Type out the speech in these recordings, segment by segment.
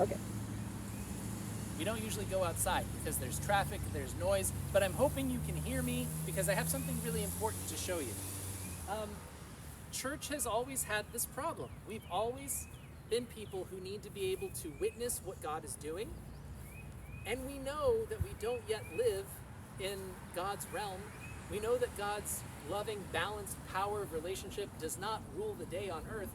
Okay. We don't usually go outside because there's traffic, there's noise, but I'm hoping you can hear me because I have something really important to show you. Church has always had this problem. We've always been people who need to be able to witness what God is doing, and we know that we don't yet live in God's realm. We know that God's loving, balanced power of relationship does not rule the day on earth,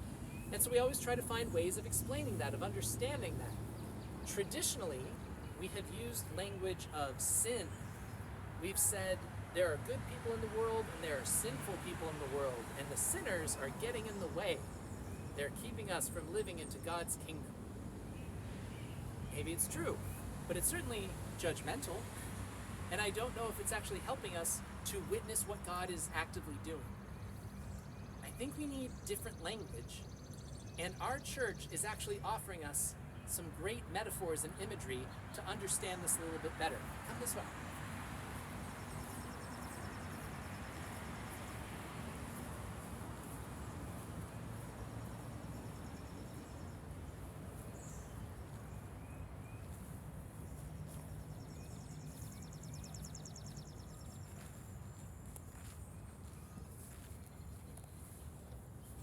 and so we always try to find ways of explaining that, of understanding that. Traditionally, we have used language of sin. We've said there are good people in the world and there are sinful people in the world, and the sinners are getting in the way. They're keeping us from living into God's kingdom. Maybe it's true, but it's certainly judgmental, and I don't know if it's actually helping us to witness what God is actively doing. I think we need different language, and our church is actually offering us some great metaphors and imagery to understand this a little bit better. Come this way.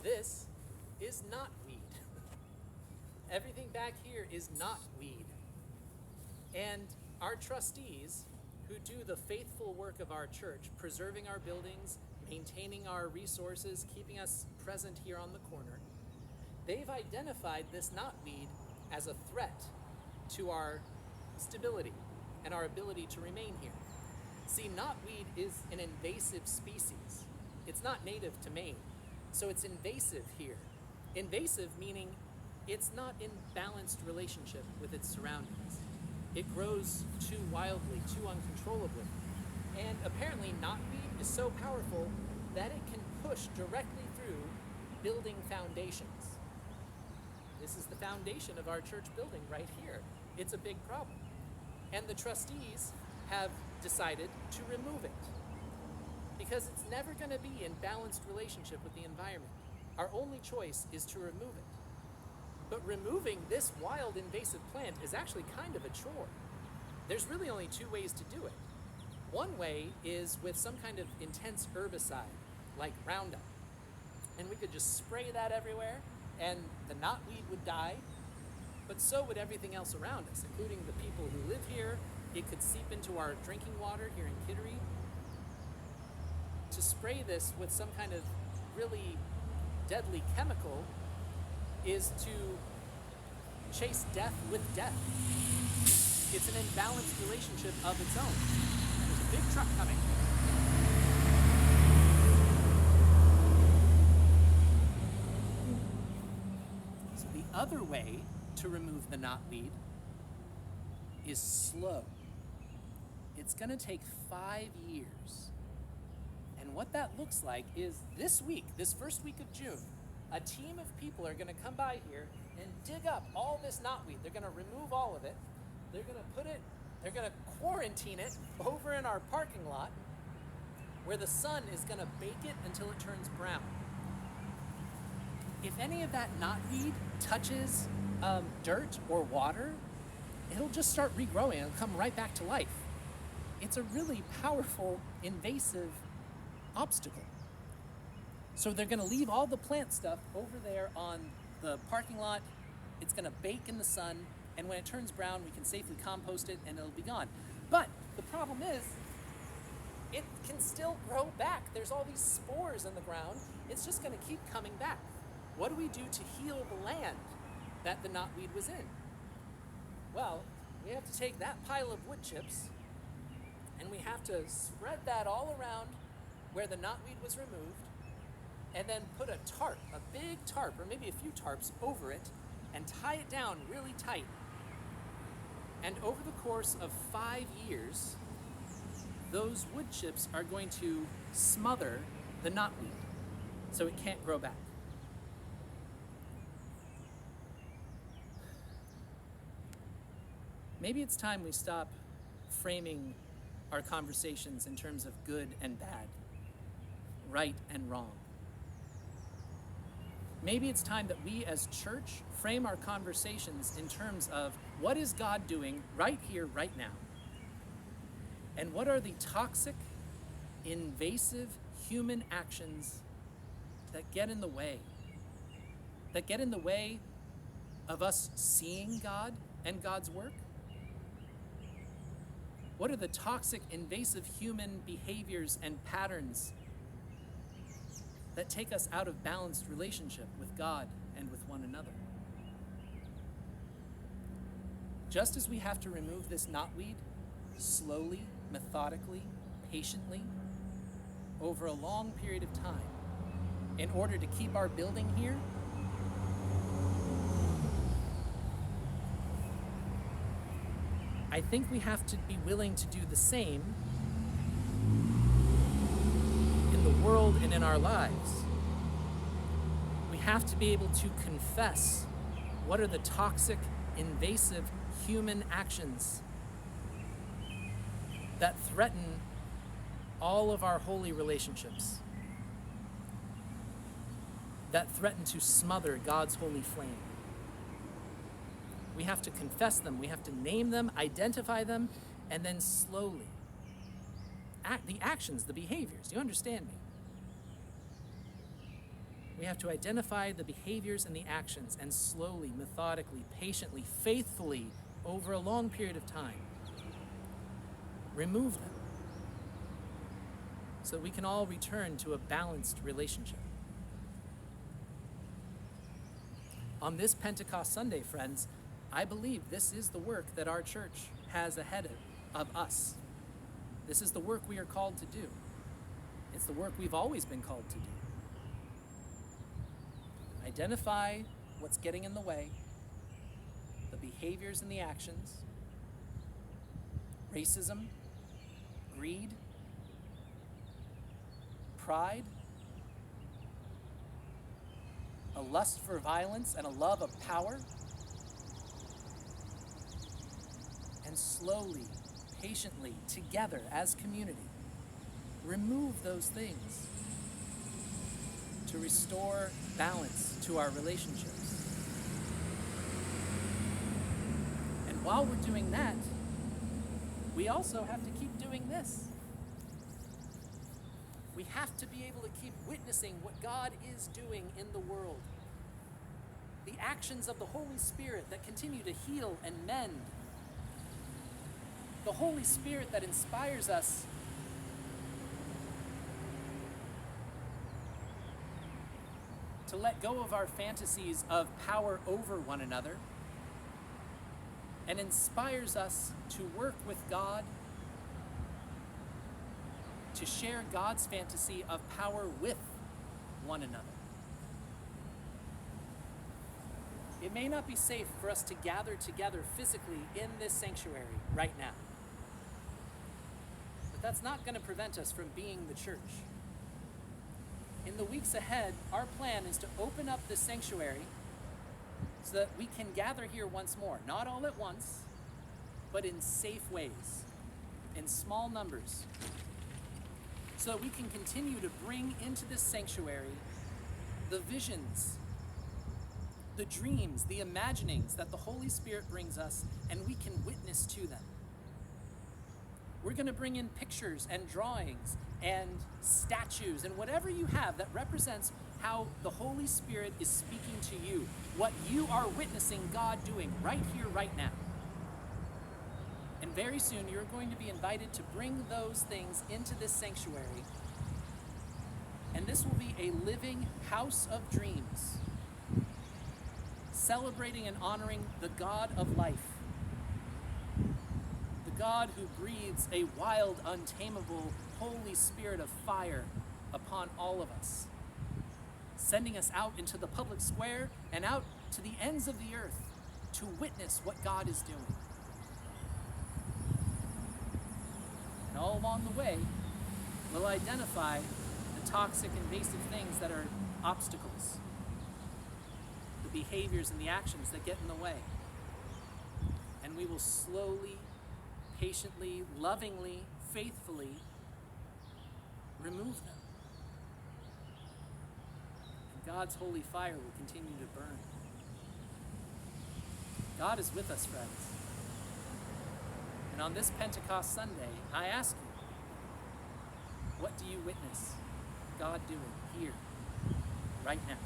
This is not weed. Everything back here is not weed. And our trustees, who do the faithful work of our church, preserving our buildings, maintaining our resources, keeping us present here on the corner, they've identified this knotweed as a threat to our stability and our ability to remain here. See, knotweed is an invasive species. It's not native to Maine, so it's invasive here. Invasive meaning it's not in balanced relationship with its surroundings. It grows too wildly, too uncontrollably. And apparently knotweed is so powerful that it can push directly through building foundations. This is the foundation of our church building right here. It's a big problem. And the trustees have decided to remove it because it's never going to be in balanced relationship with the environment. Our only choice is to remove it. But removing this wild invasive plant is actually kind of a chore. There's really only two ways to do it. One way is with some kind of intense herbicide, like Roundup. And we could just spray that everywhere, and the knotweed would die, but so would everything else around us, including the people who live here. It could seep into our drinking water here in Kittery. To spray this with some kind of really deadly chemical is to chase death with death. It's an imbalanced relationship of its own. There's a big truck coming. So the other way to remove the knotweed is slow. It's going to take 5 years. And what that looks like is this week, this first week of June, a team of people are going to come by here and dig up all this knotweed. They're going to remove all of it. They're going to quarantine it over in our parking lot where the sun is going to bake it until it turns brown. If any of that knotweed touches dirt or water, it'll just start regrowing. It'll come right back to life. It's a really powerful, invasive obstacle. So they're going to leave all the plant stuff over there on the parking lot. It's going to bake in the sun, and when it turns brown, we can safely compost it, and it'll be gone. But the problem is, it can still grow back. There's all these spores in the ground. It's just going to keep coming back. What do we do to heal the land that the knotweed was in? Well, we have to take that pile of wood chips, and we have to spread that all around where the knotweed was removed, and then put a tarp, a big tarp, or maybe a few tarps over it, and tie it down really tight. And over the course of 5 years, those wood chips are going to smother the knotweed so it can't grow back. Maybe it's time we stop framing our conversations in terms of good and bad, right and wrong. Maybe it's time that we as church frame our conversations in terms of what is God doing right here, right now? And what are the toxic, invasive human actions that get in the way? That get in the way of us seeing God and God's work? What are the toxic, invasive human behaviors and patterns that take us out of balanced relationship with God and with one another? Just as we have to remove this knotweed slowly, methodically, patiently, over a long period of time, in order to keep our building here, I think we have to be willing to do the same in the world and in our lives. We have to be able to confess what are the toxic, invasive human actions that threaten all of our holy relationships, that threaten to smother God's holy flame. We have to confess them, we have to name them, identify them, and then slowly the actions, the behaviors. Do you understand me? We have to identify the behaviors and the actions and slowly, methodically, patiently, faithfully, over a long period of time, remove them so that we can all return to a balanced relationship. On this Pentecost Sunday, friends, I believe this is the work that our church has ahead of us. This is the work we are called to do. It's the work we've always been called to do. Identify what's getting in the way, the behaviors and the actions, racism, greed, pride, a lust for violence and a love of power, and slowly, patiently, together as community, remove those things to restore balance to our relationships. And while we're doing that, we also have to keep doing this. We have to be able to keep witnessing what God is doing in the world. The actions of the Holy Spirit that continue to heal and mend. The Holy Spirit that inspires us to let go of our fantasies of power over one another and inspires us to work with God, to share God's fantasy of power with one another. It may not be safe for us to gather together physically in this sanctuary right now, but that's not going to prevent us from being the church. In the weeks ahead, our plan is to open up the sanctuary so that we can gather here once more, not all at once, but in safe ways, in small numbers, so that we can continue to bring into this sanctuary the visions, the dreams, the imaginings that the Holy Spirit brings us, and we can witness to them. We're going to bring in pictures and drawings and statues and whatever you have that represents how the Holy Spirit is speaking to you, what you are witnessing God doing right here, right now. And very soon you're going to be invited to bring those things into this sanctuary. And this will be a living house of dreams, celebrating and honoring the God of life, the God who breathes a wild, untamable, Holy Spirit of fire upon all of us, sending us out into the public square and out to the ends of the earth to witness what God is doing. And all along the way, we'll identify the toxic, invasive things that are obstacles, the behaviors and the actions that get in the way. And we will slowly, patiently, lovingly, faithfully remove them. And God's holy fire will continue to burn. God is with us, friends. And on this Pentecost Sunday, I ask you, what do you witness God doing here, right now?